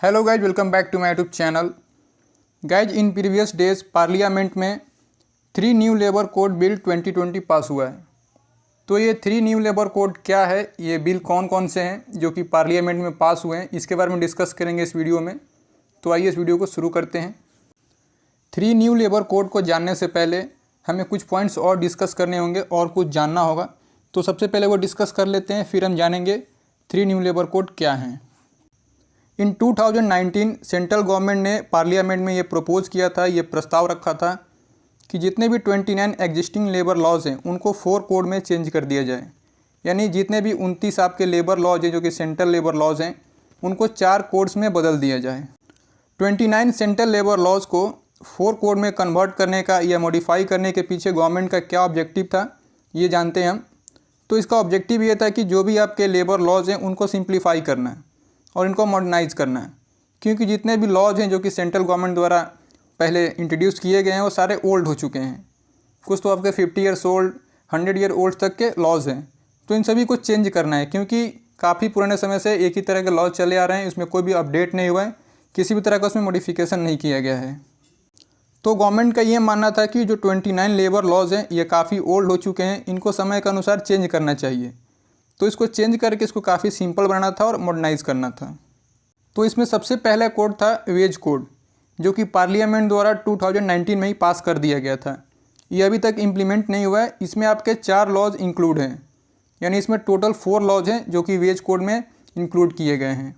Hello guys, welcome back to my YouTube channel. Guys, in previous days parliament में 3 new labour code bill 2020 pass हुआ है। तो ये 3 new labour code क्या है, ये बिल कौन कौन से हैं जो कि पार्लियामेंट में पास हुए हैं, इसके बारे में डिस्कस करेंगे इस वीडियो में। तो आइए इस वीडियो को शुरू करते हैं। 3 न्यू लेबर कोड को जानने से पहले हमें कुछ पॉइंट्स और डिस्कस करने होंगे और कुछ जानना होगा। तो सबसे पहले वो डिस्कस कर लेते हैं, फिर हम जानेंगे 3 न्यू लेबर कोड क्या हैं। इन 2019 सेंट्रल गवर्नमेंट ने पार्लियामेंट में ये प्रपोज़ किया था, ये प्रस्ताव रखा था कि जितने भी 29 एग्जिस्टिंग लेबर लॉज हैं उनको 4 कोड में चेंज कर दिया जाए। यानी जितने भी 29 आपके लेबर लॉज हैं जो कि सेंट्रल लेबर लॉज हैं उनको 4 कोड्स में बदल दिया जाए। 29 सेंट्रल लेबर लॉज को 4 कोड में कन्वर्ट करने का या मॉडिफाई करने के पीछे गवर्नमेंट का क्या ऑब्जेक्टिव था, ये जानते हैं हम। तो इसका ऑब्जेक्टिव ये था कि जो भी आपके लेबर लॉज हैं उनको सिंप्लीफाई करना है और इनको मॉडर्नाइज करना है, क्योंकि जितने भी लॉज हैं जो कि सेंट्रल गवर्नमेंट द्वारा पहले इंट्रोड्यूस किए गए हैं वो सारे ओल्ड हो चुके हैं। कुछ तो आपके 50 ईयर्स ओल्ड, 100 ईयर ओल्ड तक के लॉज हैं। तो इन सभी को चेंज करना है, क्योंकि काफ़ी पुराने समय से एक ही तरह के लॉज चले आ रहे हैं, इसमें कोई भी अपडेट नहीं हुआ है, किसी भी तरह का उसमें मॉडिफिकेशन नहीं किया गया है। तो गवर्नमेंट का ये मानना था कि जो 29 लेबर लॉज हैं ये काफ़ी ओल्ड हो चुके हैं, इनको समय के अनुसार चेंज करना चाहिए। तो इसको चेंज करके इसको काफ़ी सिंपल बनाना था और मॉडर्नाइज करना था। तो इसमें सबसे पहला कोड था वेज कोड, जो कि पार्लियामेंट द्वारा 2019 में ही पास कर दिया गया था। ये अभी तक इम्प्लीमेंट नहीं हुआ है। इसमें आपके 4 लॉज इंक्लूड हैं, यानी इसमें टोटल 4 लॉज हैं जो कि वेज कोड में इंक्लूड किए गए हैं।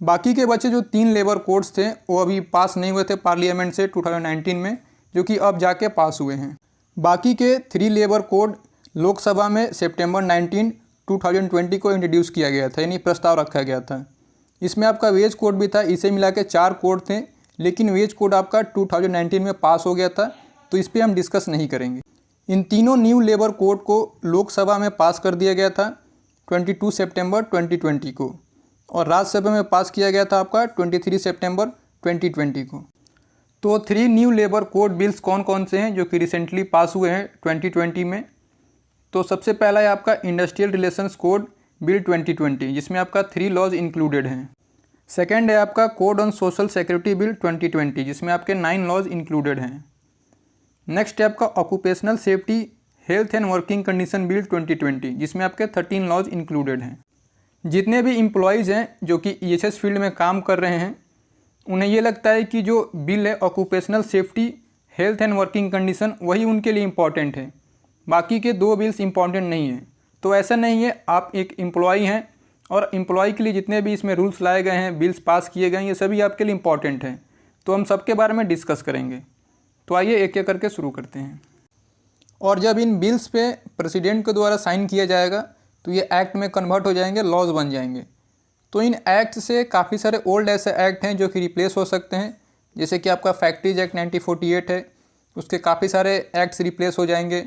बाकी के बचे जो 3 लेबर कोड्स थे वो अभी पास नहीं हुए थे पार्लियामेंट से 2019 में, जो कि अब जाके पास हुए हैं। बाकी के 3 लेबर कोड लोकसभा में सितंबर 19, 2020 को इंट्रोड्यूस किया गया था, यानी प्रस्ताव रखा गया था। इसमें आपका वेज कोड भी था, इसे मिला के 4 कोड थे, लेकिन वेज कोड आपका 2019 में पास हो गया था, तो इस पर हम डिस्कस नहीं करेंगे। इन तीनों न्यू लेबर कोड को लोकसभा में पास कर दिया गया था 22 सितंबर 2020 को, और राज्यसभा में पास किया गया था आपका 23 सितंबर 2020 को। तो 3 न्यू लेबर कोड बिल्स कौन कौन से हैं जो कि रिसेंटली पास हुए हैं 2020 में। तो सबसे पहला है आपका इंडस्ट्रियल रिलेशंस कोड बिल 2020, जिसमें आपका 3 लॉज इंक्लूडेड हैं। सेकेंड है आपका code on social security bill 2020, जिसमें आपके 9 लॉज इंक्लूडेड हैं। नेक्स्ट है आपका occupational safety health and working condition bill 2020, जिसमें आपके 13 लॉज इंक्लूडेड हैं। जितने भी एम्प्लॉयज़ हैं जो कि EHS फील्ड में काम कर रहे हैं, उन्हें ये लगता है कि जो बिल है occupational safety health and working condition वही उनके लिए इम्पॉर्टेंट है, बाकी के 2 बिल्स इम्पॉर्टेंट नहीं हैं। तो ऐसा नहीं है, आप एक एम्प्लॉई हैं और एम्प्लॉय के लिए जितने भी इसमें रूल्स लाए गए हैं, बिल्स पास किए गए हैं, ये सभी आपके लिए इम्पॉर्टेंट हैं। तो हम सबके बारे में डिस्कस करेंगे। तो आइए एक एक करके शुरू करते हैं। और जब इन बिल्स पे प्रेसिडेंट के द्वारा साइन किया जाएगा तो ये एक्ट में कन्वर्ट हो जाएंगे, लॉज बन जाएंगे। तो इन एक्ट से काफ़ी सारे ओल्ड ऐसे एक्ट हैं जो कि रिप्लेस हो सकते हैं, जैसे कि आपका फैक्ट्रीज एक्ट 1948 है, उसके काफ़ी सारे एक्ट्स रिप्लेस हो जाएंगे।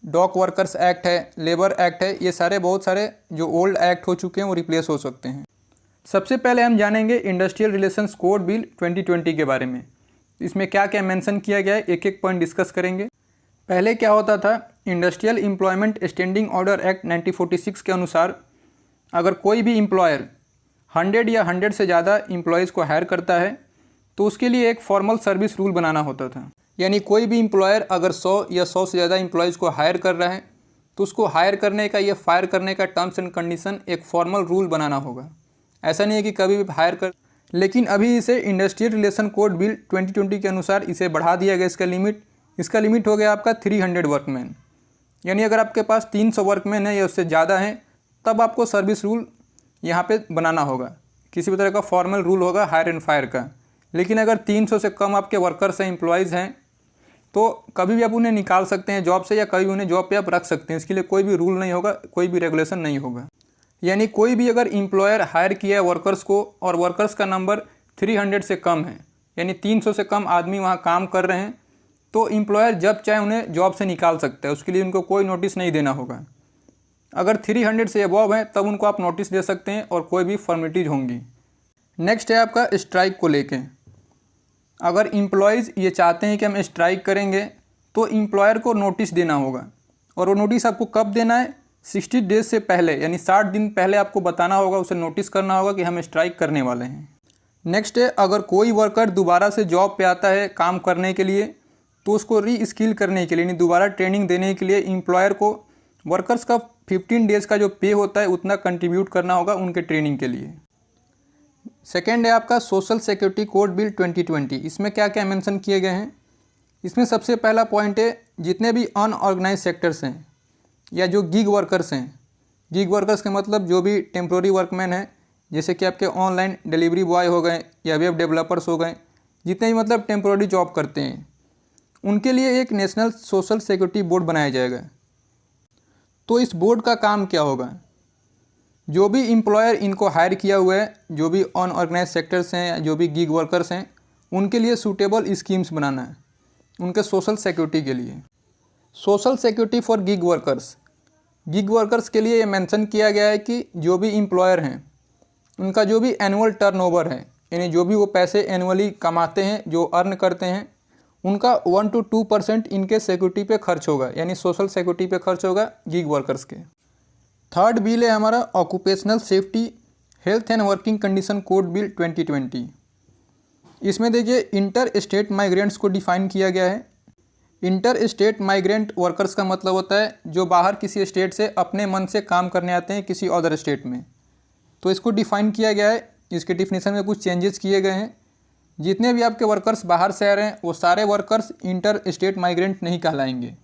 डॉक वर्कर्स एक्ट है, लेबर एक्ट है, ये सारे बहुत सारे जो ओल्ड एक्ट हो चुके हैं वो रिप्लेस हो सकते हैं। सबसे पहले हम जानेंगे इंडस्ट्रियल रिलेशंस कोड बिल 2020 के बारे में। इसमें क्या क्या मेंशन किया गया है, एक एक पॉइंट डिस्कस करेंगे। पहले क्या होता था, industrial employment standing order act 1946 के अनुसार अगर कोई भी एम्प्लॉयर 100 या 100 से ज़्यादा एम्प्लॉयज़ को हायर करता है तो उसके लिए एक फॉर्मल सर्विस रूल बनाना होता था। यानी कोई भी एम्प्लॉयर अगर 100 या 100 से ज़्यादा एम्प्लॉयज़ को हायर कर रहा है तो उसको हायर करने का या फायर करने का टर्म्स एंड कंडीशन एक फॉर्मल रूल बनाना होगा। ऐसा नहीं है कि कभी भी हायर कर, लेकिन अभी इसे इंडस्ट्रियल रिलेशन कोड बिल 2020 के अनुसार इसे बढ़ा दिया गया। इसका लिमिट हो गया आपका 300 वर्कमैन। यानी अगर आपके पास 300 वर्कमैन है या उससे ज़्यादा हैं तब आपको सर्विस रूल यहाँ पे बनाना होगा, किसी भी तरह का फॉर्मल रूल होगा हायर एंड फायर का। लेकिन अगर 300 से कम आपके वर्कर्स हैं, एम्प्लॉयज़ हैं, तो कभी भी आप उन्हें निकाल सकते हैं जॉब से या कभी उन्हें जॉब पे आप रख सकते हैं। इसके लिए कोई भी रूल नहीं होगा, कोई भी रेगुलेशन नहीं होगा। यानी कोई भी अगर एम्प्लॉयर हायर किया है वर्कर्स को और वर्कर्स का नंबर 300 से कम है, यानी 300 से कम आदमी वहाँ काम कर रहे हैं, तो एम्प्लॉयर जब चाहे उन्हें जॉब से निकाल सकता है। उसके लिए उनको कोई नोटिस नहीं देना होगा। अगर 300 से अबव है तब उनको आप नोटिस दे सकते हैं और कोई भी फॉर्मेलिटीज़ होंगी। नेक्स्ट है आपका स्ट्राइक को लेके। अगर एम्प्लॉयज़ ये चाहते हैं कि हम स्ट्राइक करेंगे तो एम्प्लॉयर को नोटिस देना होगा, और वो नोटिस आपको कब देना है, 60 डेज से पहले, यानी 60 दिन पहले आपको बताना होगा, उसे नोटिस करना होगा कि हम स्ट्राइक करने वाले हैं। नेक्स्ट है, अगर कोई वर्कर दोबारा से जॉब पे आता है काम करने के लिए, तो उसको री स्किल करने के लिए यानी दोबारा ट्रेनिंग देने के लिए एम्प्लॉयर को वर्कर्स का 15 डेज़ का जो पे होता है उतना कंट्रीब्यूट करना होगा उनके ट्रेनिंग के लिए। सेकेंड है आपका सोशल सिक्योरिटी कोड बिल 2020। इसमें क्या क्या मेंशन किए गए हैं? इसमें सबसे पहला पॉइंट है, जितने भी अनऑर्गेनाइज सेक्टर्स हैं या जो गिग वर्कर्स हैं, गिग वर्कर्स के मतलब जो भी टेम्प्रोरी वर्कमैन हैं, जैसे कि आपके ऑनलाइन डिलीवरी बॉय हो गए या वेब डेवलपर्स हो गए, जितने भी मतलब टेम्प्रोरी जॉब करते हैं, उनके लिए एक नेशनल सोशल सिक्योरिटी बोर्ड बनाया जाएगा। तो इस बोर्ड का काम क्या होगा? जो भी एम्प्लॉयर इनको हायर किया हुआ है, जो भी अनऑर्गेनाइज सेक्टर्स हैं, जो भी गिग वर्कर्स हैं, उनके लिए सूटेबल स्कीम्स बनाना है उनके सोशल सिक्योरिटी के लिए। Social security for gig workers, gig workers के लिए ये मेंशन किया गया है कि जो भी एम्प्लॉयर हैं उनका जो भी एनुअल टर्नओवर है, यानी जो भी वो पैसे एनुअली कमाते हैं, जो अर्न करते हैं, उनका 1 to 2% इनके सिक्योरिटी पे खर्च होगा, यानी सोशल सिक्योरिटी पे खर्च होगा गिग वर्कर्स के। थर्ड बिल है हमारा occupational safety health and working condition code bill 2020। इसमें देखिए इंटर स्टेट माइग्रेंट्स को डिफ़ाइन किया गया है। इंटर स्टेट माइग्रेंट वर्कर्स का मतलब होता है जो बाहर किसी स्टेट से अपने मन से काम करने आते हैं किसी अदर स्टेट में, तो इसको डिफ़ाइन किया गया है। इसके डिफिनीशन में कुछ चेंजेस किए गए हैं। जितने भी आपके वर्कर्स बाहर से आ रहे हैं वो सारे वर्कर्स इंटर स्टेट माइग्रेंट नहीं कहलाएंगे।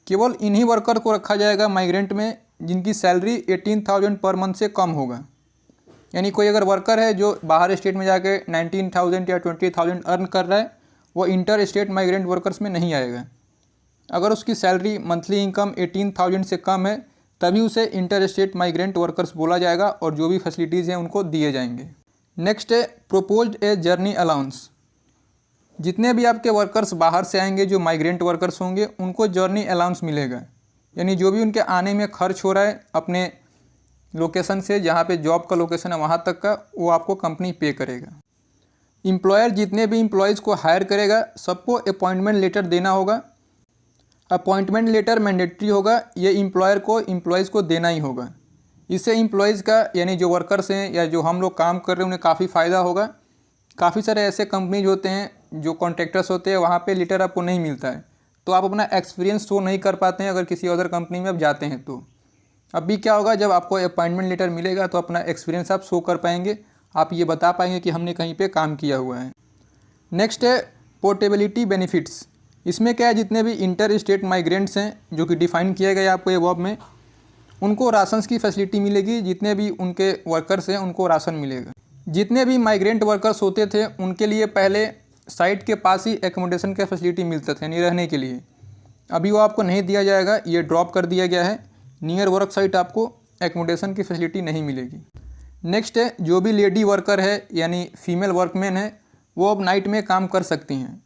केवल इन्हीं वर्कर को रखा जाएगा माइग्रेंट में जिनकी सैलरी 18,000 पर मंथ से कम होगा। यानी कोई अगर वर्कर है जो बाहर स्टेट में जाके 19,000 या 20,000 अर्न कर रहा है, वो इंटर स्टेट माइग्रेंट वर्कर्स में नहीं आएगा। अगर उसकी सैलरी मंथली इनकम 18,000 से कम है तभी उसे इंटर स्टेट माइग्रेंट वर्कर्स बोला जाएगा और जो भी फैसिलिटीज़ हैं उनको दिए जाएंगे। नेक्स्ट है प्रोपोज्ड ए जर्नी अलाउंस। जितने भी आपके वर्कर्स बाहर से आएंगे जो माइग्रेंट वर्कर्स होंगे उनको जर्नी अलाउंस मिलेगा, यानी जो भी उनके आने में खर्च हो रहा है अपने लोकेशन से जहाँ पे जॉब का लोकेशन है वहाँ तक का, वो आपको कंपनी पे करेगा। एम्प्लॉयर जितने भी एम्प्लॉयज़ को हायर करेगा सबको अपॉइंटमेंट लेटर देना होगा। अपॉइंटमेंट लेटर मैंडेटरी होगा, ये एम्प्लॉयर को एम्प्लॉयज़ को देना ही होगा। इससे एम्प्लॉयज़ का यानी जो वर्कर्स हैं या जो हम लोग काम कर रहे हैं उन्हें काफ़ी फ़ायदा होगा। काफ़ी सारे ऐसे कंपनीज होते हैं जो कॉन्ट्रैक्टर्स होते हैं वहाँ पे लेटर आपको नहीं मिलता है, तो आप अपना एक्सपीरियंस शो नहीं कर पाते हैं अगर किसी अदर कंपनी में आप जाते हैं। तो अभी क्या होगा, जब आपको अपॉइंटमेंट लेटर मिलेगा तो अपना एक्सपीरियंस आप शो कर पाएंगे, आप ये बता पाएंगे कि हमने कहीं पे काम किया हुआ है। नेक्स्ट है पोर्टेबिलिटी बेनिफिट्स। इसमें क्या है, जितने भी इंटर स्टेट माइग्रेंट्स हैं जो कि डिफ़ाइन किया गया आपको एबव में, उनको राशंस की फैसिलिटी मिलेगी। जितने भी उनके वर्कर्स हैं उनको राशन मिलेगा। जितने भी माइग्रेंट वर्कर्स होते थे उनके लिए पहले साइट के पास ही एकोमोडेशन का फैसिलिटी मिलता था यानी रहने के लिए, अभी वो आपको नहीं दिया जाएगा, ये ड्रॉप कर दिया गया है। नियर वर्क साइट आपको एकोमोडेशन की फैसिलिटी नहीं मिलेगी। नेक्स्ट है जो भी लेडी वर्कर है यानी फीमेल वर्कमैन है वो अब नाइट में काम कर सकती हैं,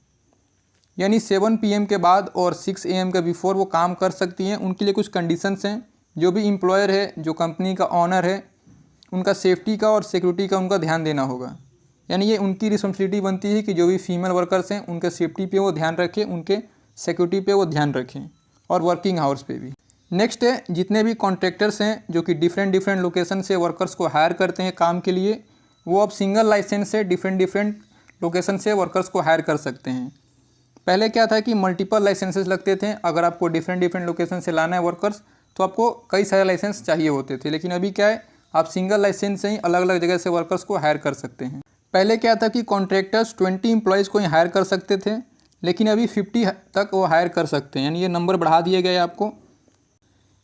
यानी 7 PM के बाद और 6 AM के बिफोर वो काम कर सकती हैं। उनके लिए कुछ कंडीशंस हैं। जो भी एम्प्लॉयर है, जो कंपनी का ऑनर है, उनका सेफ्टी का और सिक्योरिटी का उनका ध्यान देना होगा। यानी ये उनकी रिस्पॉन्सिबिलिटी बनती है कि जो भी फीमेल वर्कर्स हैं उनके सेफ्टी पे वो ध्यान रखें, उनके सिक्योरिटी पे वो ध्यान रखें और वर्किंग आवर्स पे भी। नेक्स्ट है जितने भी कॉन्ट्रैक्टर्स हैं जो कि डिफरेंट लोकेशन से वर्कर्स को हायर करते हैं काम के लिए, वो अब सिंगल लाइसेंस से डिफरेंट लोकेशन से वर्कर्स को हायर कर सकते हैं। पहले क्या था कि मल्टीपल लाइसेंसेस लगते थे। अगर आपको डिफरेंट लोकेशन से लाना है वर्कर्स तो आपको कई सारे लाइसेंस चाहिए होते थे, लेकिन अभी क्या है, आप सिंगल लाइसेंस से ही अलग अलग जगह से वर्कर्स को हायर कर सकते हैं। पहले क्या था कि कॉन्ट्रैक्टर्स 20 एम्प्लॉयज़ को ही हायर कर सकते थे, लेकिन अभी 50 तक वो हायर कर सकते हैं, यानी ये नंबर बढ़ा दिया गया है आपको।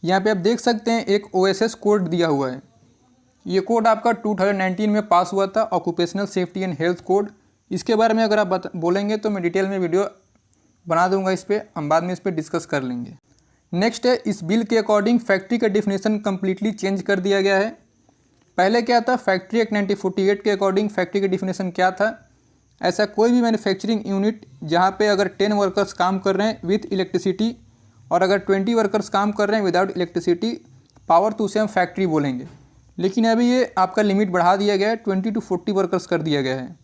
यहाँ पे आप देख सकते हैं एक OSS कोड दिया हुआ है। ये कोड आपका 2019 में पास हुआ था, occupational safety and health code. इसके बारे में अगर आप बोलेंगे तो मैं डिटेल में वीडियो बना दूंगा, इस पर हम बाद में इस पर डिस्कस कर लेंगे। नेक्स्ट है इस बिल के अकॉर्डिंग फैक्ट्री का डिफिनेशन कम्प्लीटली चेंज कर दिया गया है। पहले क्या था, फैक्ट्री एक्ट 1948 के अकॉर्डिंग फैक्ट्री का डिफिनेशन क्या था, ऐसा कोई भी मैन्युफैक्चरिंग यूनिट जहाँ पे अगर 10 वर्कर्स काम कर रहे हैं विथ इलेक्ट्रिसिटी और अगर 20 वर्कर्स काम कर रहे हैं विदाउट इलेक्ट्रिसिटी पावर, तो उसे हम फैक्ट्री बोलेंगे। लेकिन अभी ये आपका लिमिट बढ़ा दिया गया है, 20 to 40 वर्कर्स कर दिया गया है।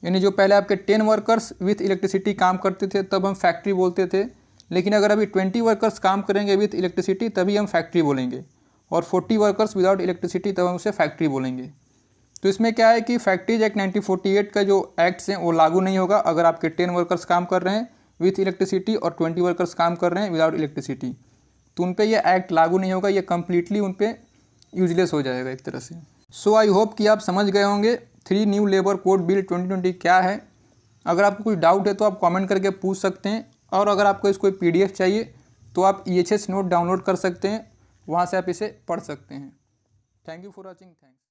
यानी जो पहले आपके 10 वर्कर्स विथ इलेक्ट्रिसिटी काम करते थे तब हम फैक्ट्री बोलते थे, लेकिन अगर अभी 20 वर्कर्स काम करेंगे विथ इलेक्ट्रिसिटी तभी हम फैक्ट्री बोलेंगे, और 40 वर्कर्स विदाउट इलेक्ट्रिसिटी तब हम उसे फैक्ट्री बोलेंगे। तो इसमें क्या है कि फैक्ट्रीज एक्ट 1948 का जो एक्ट्स हैं वो लागू नहीं होगा अगर आपके 10 वर्कर्स काम कर रहे हैं विथ इलेक्ट्रिसिटी और 20 वर्कर्स काम कर रहे हैं विदाउट इलेक्ट्रिसिटी, तो उन पे ये एक्ट लागू नहीं होगा, ये कम्प्लीटली उन पे यूजलेस हो जाएगा एक तरह से। सो आई होप कि आप समझ गए होंगे 3 न्यू लेबर कोड बिल 2020 क्या है। अगर आपको कोई डाउट है तो आप कमेंट करके पूछ सकते हैं, और अगर आपको इसको PDF चाहिए तो आप EHS नोट डाउनलोड कर सकते हैं, वहाँ से आप इसे पढ़ सकते हैं। Thank you for watching. Thanks.